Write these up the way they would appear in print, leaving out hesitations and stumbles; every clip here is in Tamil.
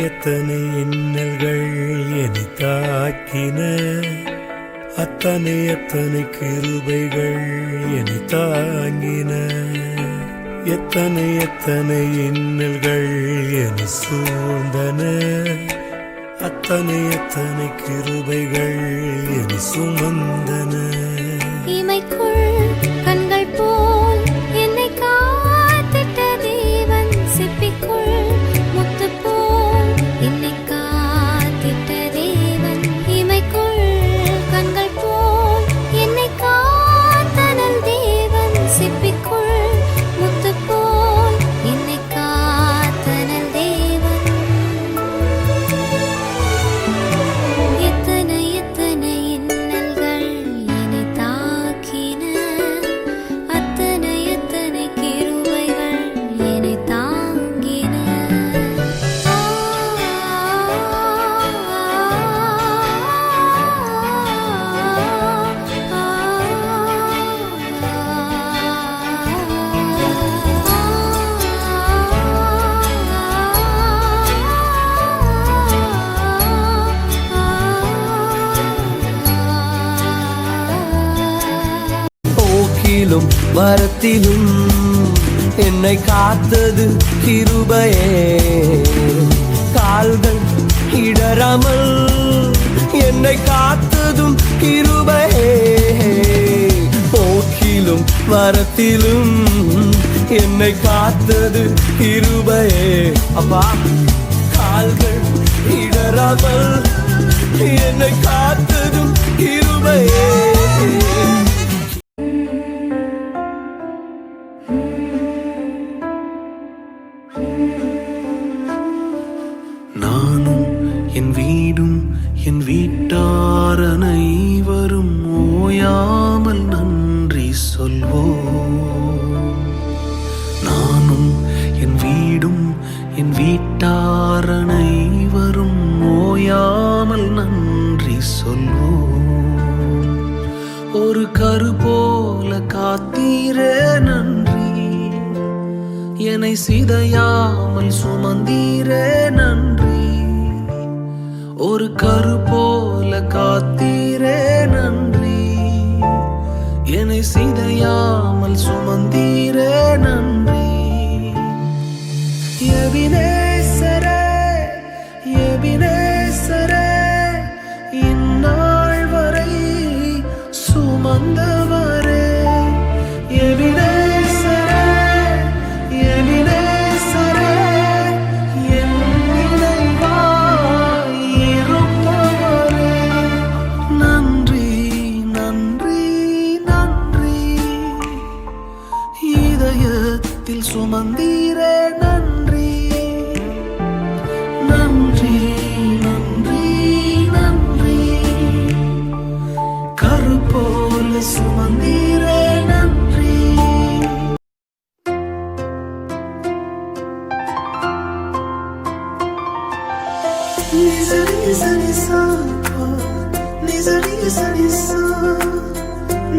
எத்தனை இன்னல்கள் என்னை தாக்கின, அத்தனை கிருபைகள் என்னை தாங்கின. எத்தனை இன்னல்கள் என்னை சூழ்ந்தன, அத்தனை கிருபைகள் என்னை சுமந்தன. இமைக்குள் கண்கள் போல் என்னை காத்திட்ட தேவன், சிப்பிக்குள் முத்து போல் என்னை காத்திட்ட தேவன். இமைக்குள் கண்கள் போல் என்னை காத்தனல் தேவன், சிப்பிக்குள் முத்து போல் என்னை காத்தனல் தேவன். எத்தனை இன்னல்கள் என்னை தாக்கின, அத்தனை கிருபைகள் என்னை தாங்கின. போக்கிலும் வரத்திலும் என்னை காத்தது கிருபையே. கால்கள் இடராமல் என்னை காத்ததும் கிருபையே. போக்கிலும் வரத்திலும் என்னை காத்தது கிருபையே. அப்பா, கால்கள் இடராமல் என்னை காத்ததும் கிருபையே. நானும் என் வீடும் என் வீட்டார் அனைவரும் ஓயாமல் நன்றி சொல்வோம். நானும் என் வீடும் என் வீட்டார் அனைவரும் ஓயாமல் நன்றி சொல்வோம். ஒரு கரு போல காத்தீரே நன்றி, என்னை சிதையாமல் சுமந்தீரே நன்றி. ஒரு கரு போல காத்தீரே நன்றி, என்னை சிதையாமல் சுமந்தீரே நன்றி. எபினேசரே, எபினேசரே, இந்நாள் வரை சுமந்தவரே. எபினேசரே, எபினேசரே, என் நினைவாய் இருப்பவரே. நன்றி, நன்றி, நன்றி. இதயத்தில் சுமந்தீரே நன்றி. நன்றி, நன்றி, நன்றி. கரு போல சுமந்தீரே நன்றி. நிசரி சரி சா, நிசரி சரி சா,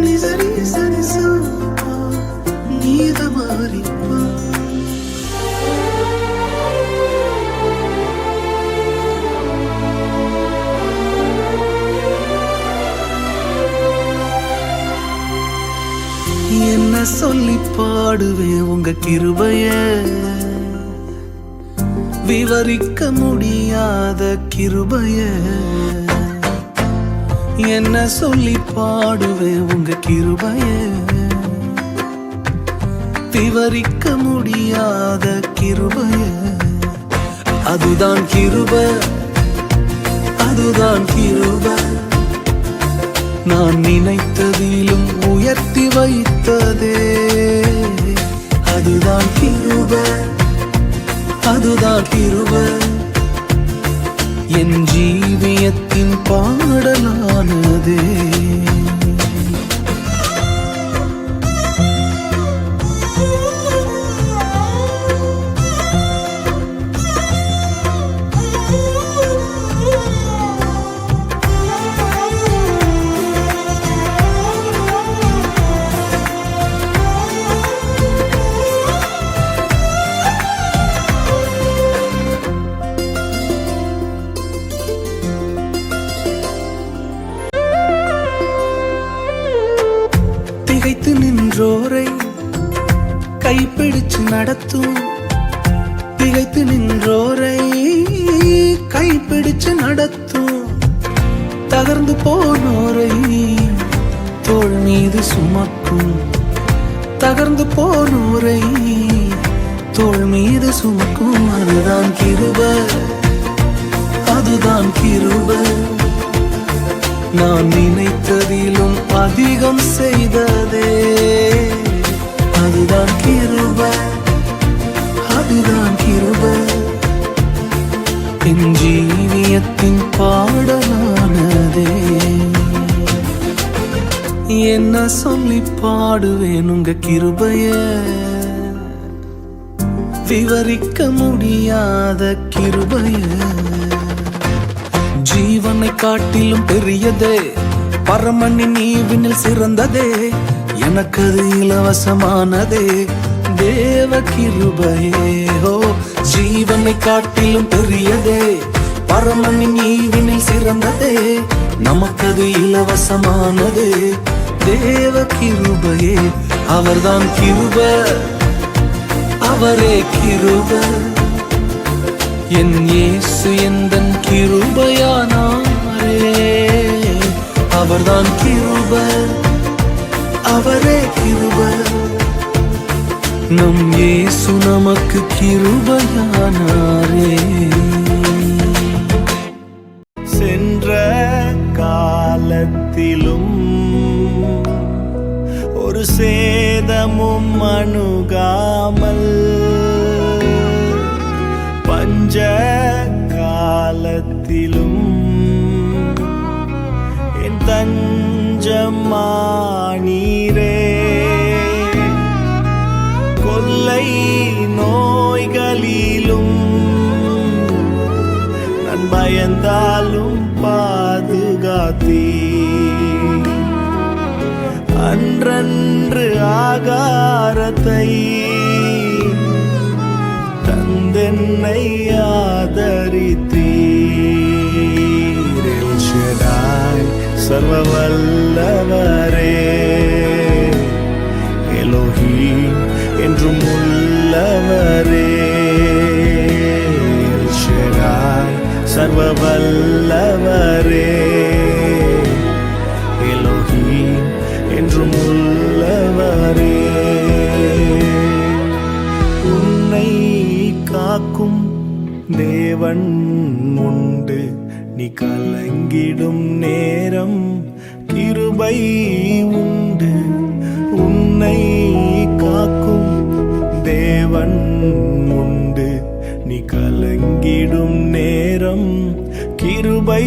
நிசரி சரி சா, நீதமாரிப்பா. என்ன சொல்லி பாடுவேன் உங்க கிருபைய, விவரிக்க முடியாத கிருபைய. என்ன சொல்லி பாடுவேன் உங்க கிருபைய, விவரிக்க முடியாத கிருபைய. அதுதான் கிருபை, அதுதான் கிருபை. நான் நினைத்ததிலும் உயர்த்தி வைத்ததே. அதுதான் கிருபை, அதுதான் கிருபை. என் ஜீவியத்தின் பாடலானதே. நடத்தும், திகைத்து நின்றோரை கைப்பிடிச்சு நடத்தும், தகர்ந்து போனோரை தோள் மீது சுமக்கும், தகர்ந்து போனோரை தோள் மீது சுமக்கும். அதுதான் கிருபை, அதுதான் கிருபை. நான் நினைத்ததிலும் அதிகம் செய்ததே. அதுதான் கிருபை, அதுதான் கிருபை. என் ஜீவியத்தின் பாடலானதே. என்ன சொல்லி பாடுவேன் உங்க கிருபைய, விவரிக்க முடியாத கிருபைய. ஜீவனை காட்டிலும் பெரியதே, பரமனின் ஈவினில் சிறந்ததே, எனக்கு அது இலவசமானதே. தேவ கிருபையே ஓ, ஜீவனை காட்டிலும் பெரியதே, பரமனின் ஈவினில் சிறந்ததே, நமக்கது இலவசமானதே. தேவ கிருபையே, அவர்தான் கிருபை, அவரே கிருபை. என் இயேசு எந்தன் கிருபையானாரே. அவர்தான் கிருபை, அவரே கிருபை. நம் இயேசு நமக்கு கிருபையானாரே. சென்ற காலத்திலும் ஒரு சேதமும் அணுகாமல், பஞ்ச காலத்திலும் என் தஞ்சமானீரே. கொள்ளை நோய்களிலும் நான் பயந்தாலும் பாதுகாத்தீ. அன்றன்று ஆகாரத்தை தந்தென்னை ஆதரித்தீர். எல் ஷடாய் சர்வ வல்லவரே, எலோஹீம் என்றும் உள்ளவரே. எல் ஷடாய் சர்வ வல்லவரே, எலோஹீம் என்றும் உள்ளவரே. உன்னை காக்கும் தேவன் உண்டு, நீ கலங்கிடும் நேரம் கிருபை உண்டு. உன்னை காக்கும் தேவன் உண்டு, நீ கலங்கிடும் நேரம் கிருபை